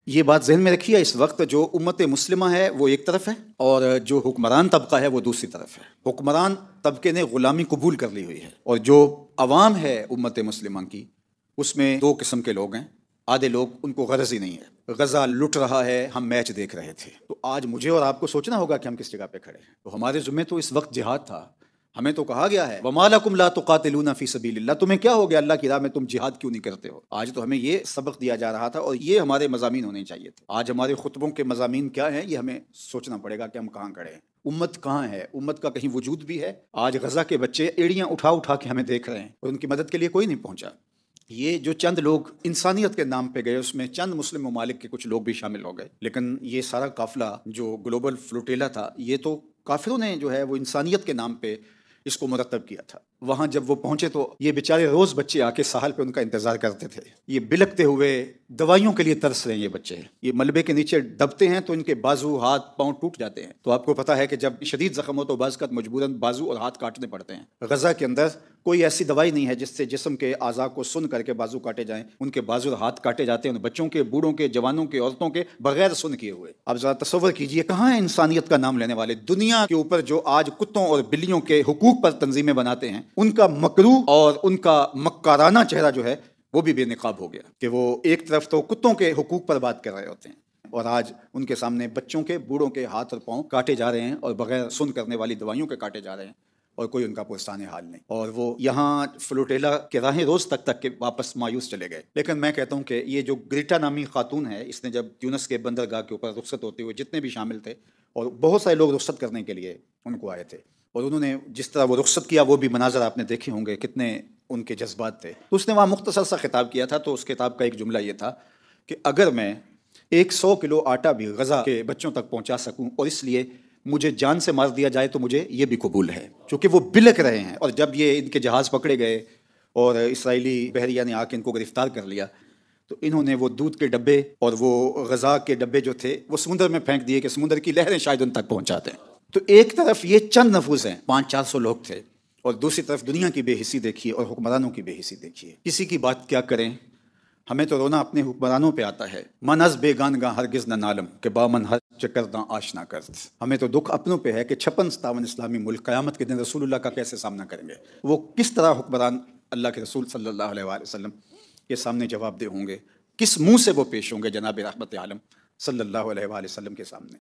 یہ بات ذہن میں رکھیے، اس وقت جو امت مسلمہ ہے وہ ایک طرف ہے اور جو حکمران طبقہ ہے وہ دوسری طرف ہے۔ حکمران طبقے نے غلامی قبول کر لی ہوئی ہے اور جو عوام ہے امت مسلمہ کی، اس میں دو قسم کے لوگ ہیں۔ آدھے لوگ ان کو غرض ہی نہیں ہے، غزہ لٹ رہا ہے، ہم میچ دیکھ رہے تھے۔ تو آج مجھے اور آپ کو سوچنا ہوگا کہ ہم کس جگہ پہ کھڑے ہیں۔ تو ہمارے ذمہ تو اس وقت جہاد تھا، ہمیں تو کہا گیا ہے وَمَا لَكُمْ لَا تُقَاتِلُونَ فِي سَبِيلِ اللَّهِ، تمہیں کیا ہو گیا اللہ کی راہ میں تم جہاد کیوں نہیں کرتے ہو؟ آج تو ہمیں یہ سبق دیا جا رہا تھا اور یہ ہمارے مضامین ہونے چاہیے تھے۔ آج ہمارے خطبوں کے مضامین کیا ہیں، یہ ہمیں سوچنا پڑے گا کہ ہم کہاں کھڑے ہیں، امت کہاں ہے، امت کا کہیں وجود بھی ہے؟ آج غزہ کے بچے ایڑیاں اٹھا اٹھا کے ہمیں دیکھ رہے ہیں اور ان کی مدد کے لیے کوئی نہیں پہنچا۔ یہ جو چند لوگ انسانیت کے نام پہ گئے، اس میں چند مسلم ممالک کے کچھ لوگ بھی شامل ہو گئے، لیکن یہ سارا قافلہ جو گلوبل فلوٹیلا تھا، یہ تو کافروں نے جو ہے وہ انسانیت کے نام پہ اس کو مرتب کیا تھا۔ وہاں جب وہ پہنچے تو یہ بیچارے روز بچے آ کے ساحل پہ ان کا انتظار کرتے تھے، یہ بلکتے ہوئے دوائیوں کے لیے ترس رہے ہیں۔ یہ بچے یہ ملبے کے نیچے دبتے ہیں تو ان کے بازو ہاتھ پاؤں ٹوٹ جاتے ہیں۔ تو آپ کو پتہ ہے کہ جب شدید زخم ہو تو بعض اوقات مجبوراً بازو اور ہاتھ کاٹنے پڑتے ہیں۔ غزہ کے اندر کوئی ایسی دوائی نہیں ہے جس سے جسم کے اعضاء کو سن کر کے بازو کاٹے جائیں، ان کے بازو اور ہاتھ کاٹے جاتے ہیں، ان بچوں کے، بوڑھوں کے، جوانوں کے، عورتوں کے، بغیر سن کیے ہوئے۔ اب ذرا تصور کیجئے کہاں ہے انسانیت کا نام لینے والے؟ دنیا کے اوپر جو آج کتوں اور بلیوں کے حقوق پر تنظیمیں بناتے ہیں، ان کا مکروہ اور ان کا مکارانہ چہرہ جو ہے وہ بھی بے نقاب ہو گیا کہ وہ ایک طرف تو کتوں کے حقوق پر بات کر رہے ہوتے ہیں اور آج ان کے سامنے بچوں کے، بوڑھوں کے ہاتھ اور پاؤں کاٹے جا رہے ہیں اور بغیر سن کرنے والی دوائیوں کے کاٹے جا رہے ہیں اور کوئی ان کا پرسان حال نہیں، اور وہ یہاں فلوٹیلا کے راہیں روز تک کے واپس مایوس چلے گئے۔ لیکن میں کہتا ہوں کہ یہ جو گریٹا نامی خاتون ہے، اس نے جب تیونس کے بندرگاہ کے اوپر رخصت ہوتے ہوئے جتنے بھی شامل تھے، اور بہت سارے لوگ رخصت کرنے کے لیے ان کو آئے تھے، اور انہوں نے جس طرح وہ رخصت کیا وہ بھی مناظر آپ نے دیکھے ہوں گے، کتنے ان کے جذبات تھے۔ تو اس نے وہاں مختصر سا خطاب کیا تھا، تو اس کتاب کا ایک جملہ یہ تھا کہ اگر میں 100 کلو آٹا بھی غزہ کے بچوں تک پہنچا سکوں اور اس لیے مجھے جان سے مار دیا جائے تو مجھے یہ بھی قبول ہے، کیونکہ وہ بلک رہے ہیں۔ اور جب یہ ان کے جہاز پکڑے گئے اور اسرائیلی بحریہ نے آ کے ان کو گرفتار کر لیا، تو انہوں نے وہ دودھ کے ڈبے اور وہ غذا کے ڈبے جو تھے وہ سمندر میں پھینک دیے کہ سمندر کی لہریں شاید ان تک پہنچا دیں۔ تو ایک طرف یہ چند نفوذ ہیں، 500-400 لوگ تھے، اور دوسری طرف دنیا کی بے حسی دیکھیے اور حکمرانوں کی بے حسی دیکھیے۔ کسی کی بات کیا کریں، ہمیں تو رونا اپنے حکمرانوں پہ آتا ہے۔ من از بیگان گاں ہرگز نہ نالم کہ با من ہر چکر داں آشنا کرد۔ ہمیں تو دکھ اپنوں پہ ہے کہ 56-57 اسلامی ملک قیامت کے دن رسول اللہ کا کیسے سامنا کریں گے؟ وہ کس طرح حکمران اللہ کے رسول صلی اللہ علیہ وآلہ وسلم کے سامنے جواب دہ ہوں گے؟ کس منہ سے وہ پیش ہوں گے جناب رحمت عالم صلی اللہ علیہ وآلہ وسلم کے سامنے؟